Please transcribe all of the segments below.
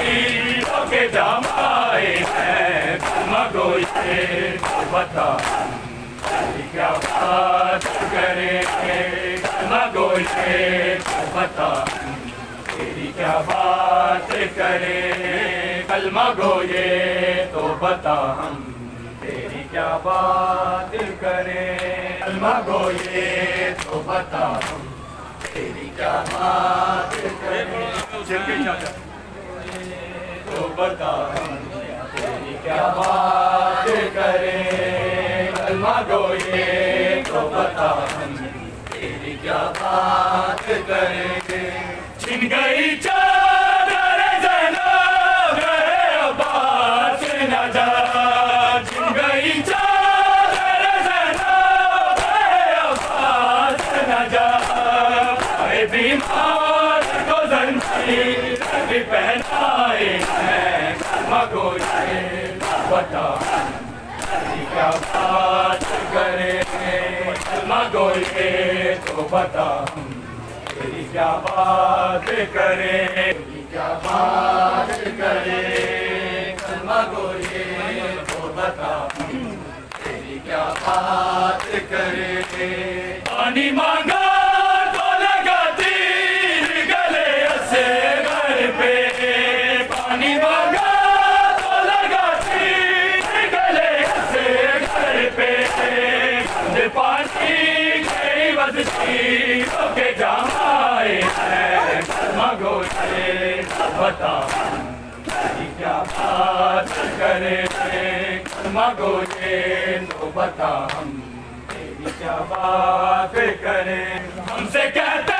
शबीरों के जमाए हैं कलमा गोए तो बता तेरी क्या बात करें कलमा गोए तो बता तेरी क्या बात करें कलमा गोए तो बता हम तेरी क्या बात करें कलमा गोए तो बता हम तेरी क्या बात करें तो बता हम तेरी क्या बात करें कलमा गोए तो बता हम तेरी क्या बात करें छिन गई चादर ज़ैनब गए अब्बास नज़र छिन गई चादर ज़ैनब गए अब्बास नज़र आए बीमार को ज़ंजीर भी पहनाए हैं कलमा गोए बता तेरी क्या बात करें कलमा गोए तो बता तेरी क्या बात करें तेरी क्या बात करें कलमा गोए तो बता तेरी क्या बात करें पानी मांगा तो लगा तीर गले से घर पे पानी मांगा तो लगा तीर गले से घर पे पानी गई बदशीरों के जमाए हैं कलमा गोए बता तेरी क्या बात करें कलमा गोए तो बता हम तेरी क्या बात करें हमसे कहते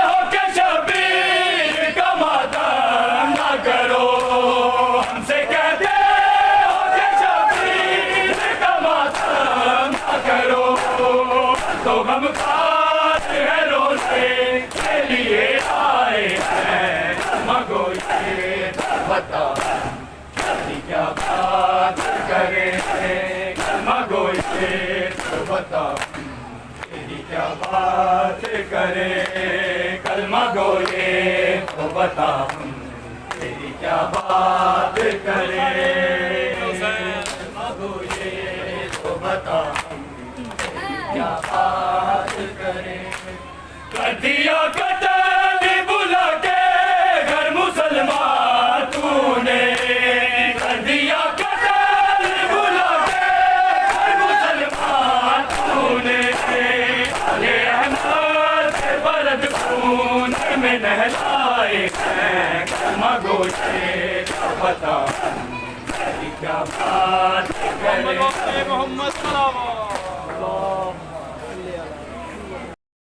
हो कि शबीर का मातम ना करो हमसे कहते हो कि शबीर का मातम ना करो तो गम खास है रोज़े के लिए आए हैं कलमा गोए बता तेरी क्या बात करें कलमा गोए तो बता तेरी क्या बात करें कलमा गोए तो बता तेरी क्या बात करें कलमा गोए तो बता क्या बात करें कर दिया कतल बुला के घर मुसलमान तूने कर दिया कतल बुला के घर मुसलमान तूने अले अहमद के बरद खून में नहलाए हैं कलमा गोए बता तेरी क्या बात करें मोहम्मद सलाम